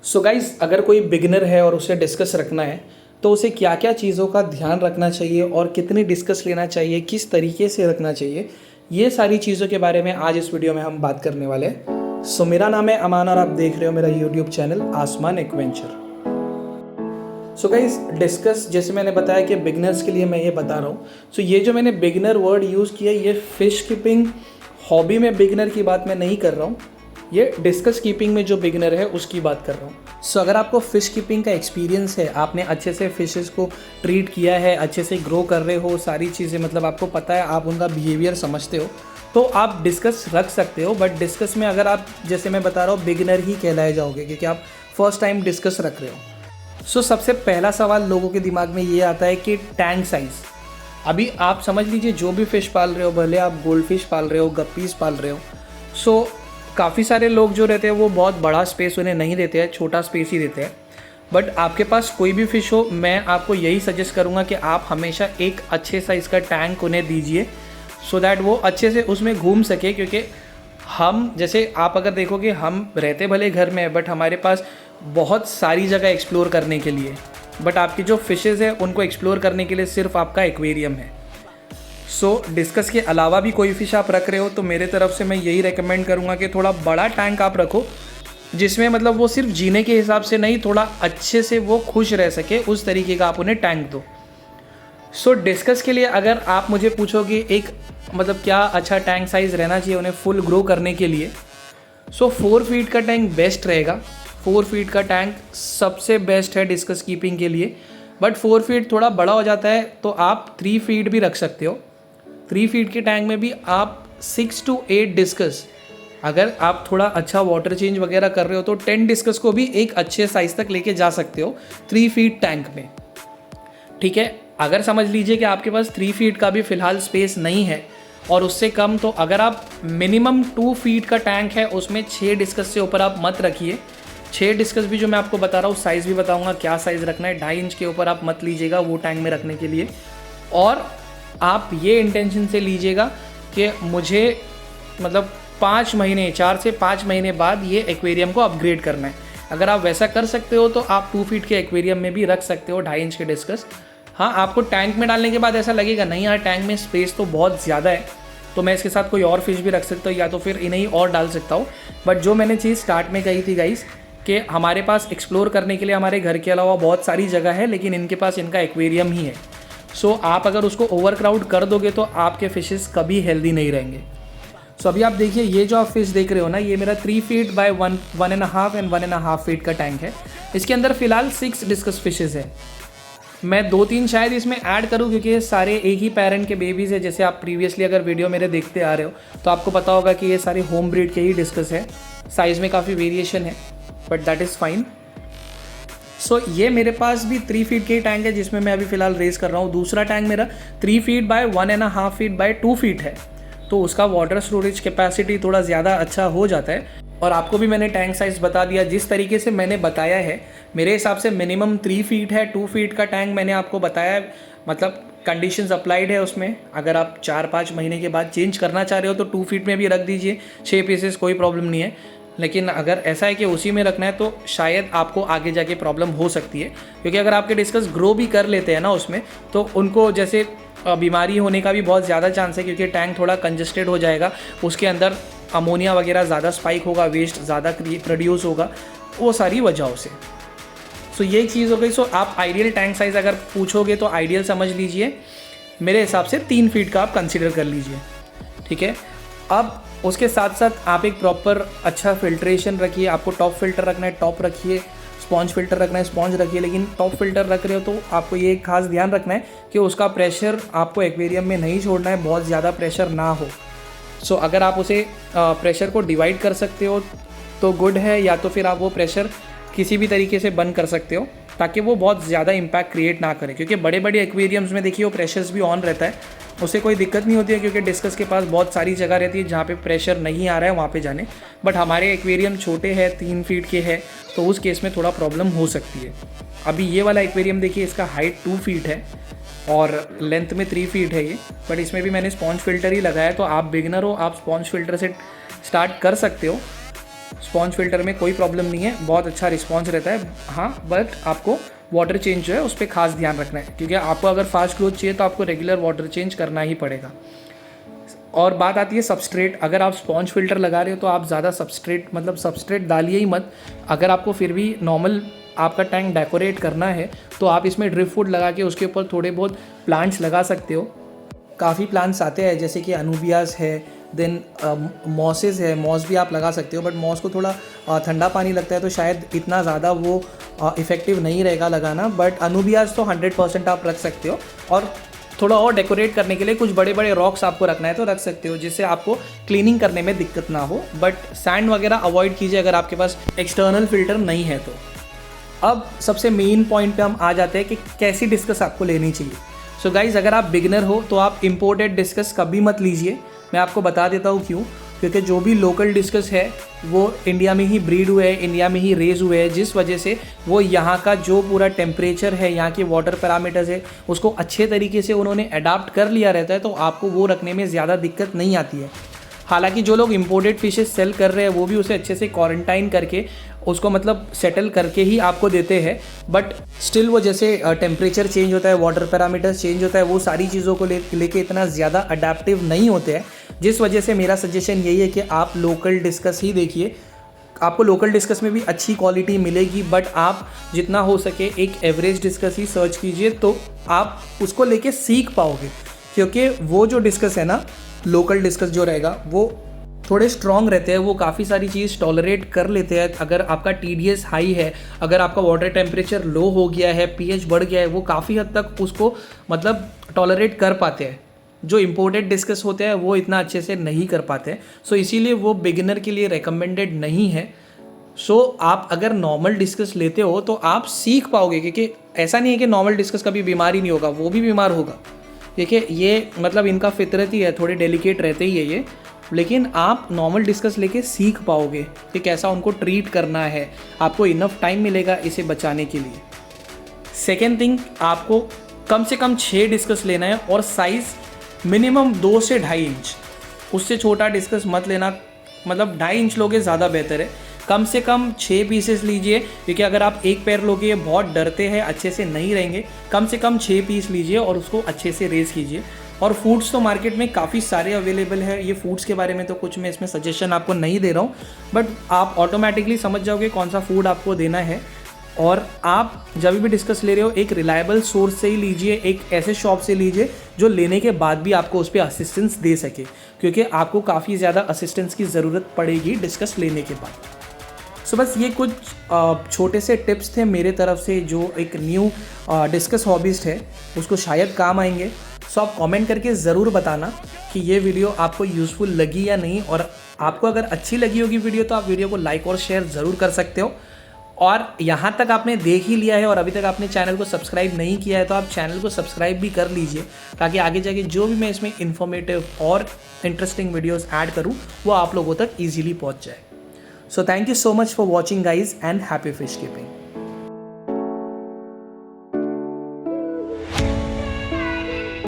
So guys, अगर कोई beginner है और उसे डिस्कस रखना है तो उसे क्या क्या चीज़ों का ध्यान रखना चाहिए और कितनी डिस्कस लेना चाहिए, किस तरीके से रखना चाहिए, ये सारी चीज़ों के बारे में आज इस वीडियो में हम बात करने वाले हैं। सो मेरा नाम है अमान और आप देख रहे हो मेरा यूट्यूब चैनल आसमान एडवेंचर। सो गाइस, डिस्कस जैसे मैंने बताया कि बिगनर्स के लिए मैं ये बता रहा हूँ। सो ये जो मैंने बिगनर वर्ड यूज़ किया, ये फिश कीपिंग हॉबी में बिगनर की बात मैं नहीं कर रहा हूँ, ये डिस्कस कीपिंग में जो बिगनर है उसकी बात कर रहा हूँ। सो अगर आपको फ़िश कीपिंग का एक्सपीरियंस है, आपने अच्छे से फिशेस को ट्रीट किया है, अच्छे से ग्रो कर रहे हो, सारी चीज़ें मतलब आपको पता है, आप उनका बिहेवियर समझते हो, तो आप डिस्कस रख सकते हो। बट डिस्कस में अगर आप, जैसे मैं बता रहा हूँ, बिगिनर ही कहलाए जाओगे क्योंकि आप फर्स्ट टाइम डिस्कस रख रहे हो। सो सबसे पहला सवाल लोगों के दिमाग में ये आता है कि टैंक साइज़। अभी आप समझ लीजिए, जो भी फ़िश पाल रहे हो, भले आप गोल्ड फिश पाल रहे हो, गप्पीज़ पाल रहे हो, सो काफ़ी सारे लोग जो रहते हैं वो बहुत बड़ा स्पेस उन्हें नहीं देते हैं, छोटा स्पेस ही देते हैं। बट आपके पास कोई भी फ़िश हो, मैं आपको यही सजेस्ट करूँगा कि आप हमेशा एक अच्छे साइज़ का टैंक उन्हें दीजिए, सो दैट वो अच्छे से उसमें घूम सके। क्योंकि हम, जैसे आप अगर देखोगे, हम रहते भले घर में है बट हमारे पास बहुत सारी जगह एक्सप्लोर करने के लिए, बट आपकी जो फ़िशेज़ है उनको एक्सप्लोर करने के लिए सिर्फ आपका एक्वेरियम है। सो डिस्कस के अलावा भी कोई फ़िश आप रख रहे हो तो मेरे तरफ से मैं यही रेकमेंड करूँगा कि थोड़ा बड़ा टैंक आप रखो, जिसमें मतलब वो सिर्फ जीने के हिसाब से नहीं, थोड़ा अच्छे से वो खुश रह सके, उस तरीके का आप उन्हें टैंक दो। सो डिस्कस के लिए अगर आप मुझे पूछोगे एक मतलब क्या अच्छा टैंक साइज़ रहना चाहिए उन्हें फुल ग्रो करने के लिए, सो 4 फीट का टैंक बेस्ट रहेगा। 4 फीट का टैंक सबसे बेस्ट है डिस्कस कीपिंग के लिए। बट 4 फीट थोड़ा बड़ा हो जाता है तो आप 3 फीट भी रख सकते हो। 3 फीट के टैंक में भी आप 6 to 8 डिस्कस, अगर आप थोड़ा अच्छा वाटर चेंज वगैरह कर रहे हो तो 10 डिस्कस को भी एक अच्छे साइज़ तक लेके जा सकते हो 3 फीट टैंक में। ठीक है, अगर समझ लीजिए कि आपके पास 3 फीट का भी फ़िलहाल स्पेस नहीं है और उससे कम, तो अगर आप मिनिमम 2 फीट का टैंक है उसमें 6 डिस्कस से ऊपर आप मत रखिए। 6 डिस्कस भी जो मैं आपको बता रहा हूँ, साइज़ भी बताऊँगा क्या साइज़ रखना है, 2.5 इंच के ऊपर आप मत लीजिएगा वो टैंक में रखने के लिए। और आप ये इंटेंशन से लीजिएगा कि मुझे मतलब 5 महीने, 4 से 5 महीने बाद ये एक्वेरियम को अपग्रेड करना है। अगर आप वैसा कर सकते हो तो आप 2 फीट के एक्वेरियम में भी रख सकते हो 2.5 इंच के डिस्कस। हाँ, आपको टैंक में डालने के बाद ऐसा लगेगा नहीं यार टैंक में स्पेस तो बहुत ज़्यादा है, तो मैं इसके साथ कोई और फिश भी रख सकता हूँ या तो फिर इन्हें ही और डाल सकता हूँ। बट जो मैंने चीज़ स्टार्ट में कही थी गाइस, कि हमारे पास एक्सप्लोर करने के लिए हमारे घर के अलावा बहुत सारी जगह है, लेकिन इनके पास इनका एक्वेरियम ही है। सो आप अगर उसको ओवर क्राउड कर दोगे तो आपके फिशेस कभी हेल्दी नहीं रहेंगे। सो अभी आप देखिए, ये जो आप फिश देख रहे हो ना, ये मेरा 3 फीट बाय 1.5 एंड 1.5 फीट का टैंक है। इसके अंदर फ़िलहाल 6 डिस्कस फिशेज़ है। मैं 2-3 शायद इसमें ऐड करूँ क्योंकि ये सारे एक ही पेरेंट के बेबीज़ है। जैसे आप प्रीवियसली अगर वीडियो मेरे देखते आ रहे हो तो आपको पता होगा कि ये सारे होम ब्रीड के ही डिस्कस है। साइज़ में काफ़ी वेरिएशन है बट दैट इज़ फाइन। सो ये मेरे पास भी 3 फीट के ही टैंक है जिसमें मैं अभी फ़िलहाल रेस कर रहा हूँ। दूसरा टैंक मेरा 3 feet by 1.5 feet by 2 feet है, तो उसका वाटर स्टोरेज कैपेसिटी थोड़ा ज़्यादा अच्छा हो जाता है। और आपको भी मैंने टैंक साइज़ बता दिया जिस तरीके से मैंने बताया है। मेरे हिसाब से मिनिमम 3 फीट है, 2 फीट का टैंक मैंने आपको बताया है, मतलब कंडीशंस अप्लाइड है उसमें। अगर आप 4-5 महीने के बाद चेंज करना चाह रहे हो तो 2 फीट में भी रख दीजिए 6 पीसेस, कोई प्रॉब्लम नहीं है। लेकिन अगर ऐसा है कि उसी में रखना है तो शायद आपको आगे जाके प्रॉब्लम हो सकती है, क्योंकि अगर आपके डिस्कस ग्रो भी कर लेते हैं ना उसमें, तो उनको जैसे बीमारी होने का भी बहुत ज़्यादा चांस है, क्योंकि टैंक थोड़ा कंजस्टेड हो जाएगा, उसके अंदर अमोनिया वगैरह ज़्यादा स्पाइक होगा, वेस्ट ज़्यादा प्रोड्यूस होगा, वो सारी वजहों से। सो ये चीज़ हो गई। सो आप आइडियल टैंक साइज़ अगर पूछोगे तो आइडियल समझ लीजिए, मेरे हिसाब से 3 फीट का आप कंसिडर कर लीजिए। ठीक है, अब उसके साथ साथ आप एक प्रॉपर अच्छा फिल्ट्रेशन रखिए। आपको टॉप फिल्टर रखना है, टॉप रखिए, स्पॉन्ज फिल्टर रखना है, स्पॉन्ज रखिए। लेकिन टॉप फिल्टर रख रहे हो तो आपको ये खास ध्यान रखना है कि उसका प्रेशर आपको एक्वेरियम में नहीं छोड़ना है, बहुत ज़्यादा प्रेशर ना हो। सो अगर आप उसे प्रेशर को डिवाइड कर सकते हो तो गुड है, या तो फिर आप वो प्रेशर किसी भी तरीके से बंद कर सकते हो ताकि वो बहुत ज़्यादा इम्पैक्ट क्रिएट ना करे। क्योंकि बड़े बड़े एक्वेरियम्स में देखिए वो प्रेशर्स भी ऑन रहता है, उससे कोई दिक्कत नहीं होती है, क्योंकि डिस्कस के पास बहुत सारी जगह रहती है जहाँ पे प्रेशर नहीं आ रहा है वहाँ पे जाने। बट हमारे एक्वेरियम छोटे हैं, 3 फीट के हैं, तो उस केस में थोड़ा प्रॉब्लम हो सकती है। अभी ये वाला एक्वेरियम देखिए, इसका हाइट 2 फीट है और लेंथ में 3 फीट है ये, बट इसमें भी मैंने स्पॉन्ज फिल्टर ही लगाया है। तो आप बिगिनर हो, आप स्पॉन्ज फिल्टर से स्टार्ट कर सकते हो। स्पॉन्ज फिल्टर में कोई प्रॉब्लम नहीं है, बहुत अच्छा रिस्पॉन्स रहता है। हाँ, बट आपको वाटर चेंज जो है उस पर खास ध्यान रखना है, क्योंकि आपको अगर फास्ट ग्रोथ चाहिए तो आपको रेगुलर वाटर चेंज करना ही पड़ेगा। और बात आती है सबस्ट्रेट। अगर आप स्पॉन्ज फिल्टर लगा रहे हो तो आप ज़्यादा सबस्ट्रेट डालिए ही मत। अगर आपको फिर भी नॉर्मल आपका टैंक डेकोरेट करना है तो आप इसमें ड्रिप फूड लगा के उसके ऊपर थोड़े बहुत प्लांट्स लगा सकते हो। काफ़ी प्लांट्स आते हैं जैसे कि अनुबियास है, देन मॉसेस है, मॉस भी आप लगा सकते हो, बट मॉस को थोड़ा ठंडा पानी लगता है तो शायद इतना ज़्यादा वो इफ़ेक्टिव नहीं रहेगा लगाना। बट अनुबियास तो 100% आप रख सकते हो। और थोड़ा और डेकोरेट करने के लिए कुछ बड़े बड़े रॉक्स आपको रखना है तो रख सकते हो, जिससे आपको क्लीनिंग करने में दिक्कत ना हो। बट सैंड वगैरह अवॉइड कीजिए अगर आपके पास एक्सटर्नल फिल्टर नहीं है तो। अब सबसे मेन पॉइंट पे हम आ जाते हैं कि कैसी डिस्कस आपको लेनी चाहिए। सो गाइज़, अगर आप बिगनर हो तो आप इम्पोर्टेड डिस्कस कभी मत लीजिए। मैं आपको बता देता हूँ क्यों। क्योंकि जो भी लोकल डिस्कस है वो इंडिया में ही ब्रीड हुए हैं, इंडिया में ही रेज हुए हैं, जिस वजह से वो यहाँ का जो पूरा टेम्परेचर है, यहाँ के वाटर पैरामीटर्स है, उसको अच्छे तरीके से उन्होंने अडाप्ट कर लिया रहता है, तो आपको वो रखने में ज़्यादा दिक्कत नहीं आती है। हालांकि जो लोग इम्पोर्टेड फिशेस सेल कर रहे हैं वो भी उसे अच्छे से क्वारंटाइन करके उसको सेटल करके ही आपको देते हैं, बट स्टिल वो जैसे टेम्परेचर चेंज होता है, वाटर पैरामीटर्स चेंज होता है, वो सारी चीज़ों को लेके इतना ज़्यादा अडेप्टिव नहीं होते हैं। जिस वजह से मेरा सजेशन यही है कि आप लोकल डिस्कस ही देखिए। आपको लोकल डिस्कस में भी अच्छी क्वालिटी मिलेगी, बट आप जितना हो सके एक एवरेज डिस्कस ही सर्च कीजिए तो आप उसको लेके सीख पाओगे। क्योंकि वो जो डिस्कस है ना, लोकल डिस्कस जो रहेगा वो थोड़े स्ट्रॉन्ग रहते हैं, वो काफ़ी सारी चीज़ टॉलरेट कर लेते हैं। अगर आपका TDS हाई है, अगर आपका वाटर टेम्परेचर लो हो गया है, pH बढ़ गया है, वो काफ़ी हद तक उसको टॉलरेट कर पाते हैं। जो इम्पोर्टेड डिस्कस होते हैं वो इतना अच्छे से नहीं कर पाते हैं। सो इसीलिए वो बिगिनर के लिए रिकमेंडेड नहीं है। सो आप अगर नॉर्मल डिस्कस लेते हो तो आप सीख पाओगे, क्योंकि ऐसा नहीं है कि नॉर्मल डिस्कस कभी बीमार ही नहीं होगा, वो भी बीमार होगा। देखिए ये इनका फितरत ही है, थोड़े डेलिकेट रहते ही है ये, लेकिन आप नॉर्मल डिस्कस लेके सीख पाओगे कि कैसा उनको ट्रीट करना है। आपको इनफ टाइम मिलेगा इसे बचाने के लिए। सेकेंड थिंग, आपको कम से कम 6 डिस्कस लेना है और साइज़ मिनिमम 2 से 2.5 इंच, उससे छोटा डिस्कस मत लेना। 2.5 इंच लोगे ज़्यादा बेहतर है। कम से कम 6 पीसेस लीजिए, क्योंकि अगर आप एक पैर लोगे बहुत डरते हैं, अच्छे से नहीं रहेंगे। कम से कम 6 पीस लीजिए और उसको अच्छे से रेस कीजिए। और फूड्स तो मार्केट में काफ़ी सारे अवेलेबल है। ये फूड्स के बारे में तो कुछ मैं इसमें सजेशन आपको नहीं दे रहा हूँ, बट आप ऑटोमेटिकली समझ जाओगे कौन सा फूड आपको देना है। और आप जब भी डिस्कस ले रहे हो एक रिलायबल सोर्स से ही लीजिए, एक ऐसे शॉप से लीजिए जो लेने के बाद भी आपको उस पर असिस्टेंस दे सके, क्योंकि आपको काफ़ी ज़्यादा असिस्टेंस की ज़रूरत पड़ेगी डिस्कस लेने के बाद। सो बस ये कुछ छोटे से टिप्स थे मेरे तरफ से, जो एक न्यू डिस्कस हॉबिस्ट है उसको शायद काम आएंगे। सो आप कमेंट करके ज़रूर बताना कि ये वीडियो आपको यूज़फुल लगी या नहीं, और आपको अगर अच्छी लगी होगी वीडियो तो आप वीडियो को लाइक और शेयर ज़रूर कर सकते हो। और यहाँ तक आपने देख ही लिया है और अभी तक आपने चैनल को सब्सक्राइब नहीं किया है तो आप चैनल को सब्सक्राइब भी कर लीजिए, ताकि आगे जाके जो भी मैं इसमें इन्फॉर्मेटिव और इंटरेस्टिंग वीडियोस ऐड करूँ वो आप लोगों तक ईजिली पहुँच जाए। So thank you so much for watching guys, and happy fish keeping.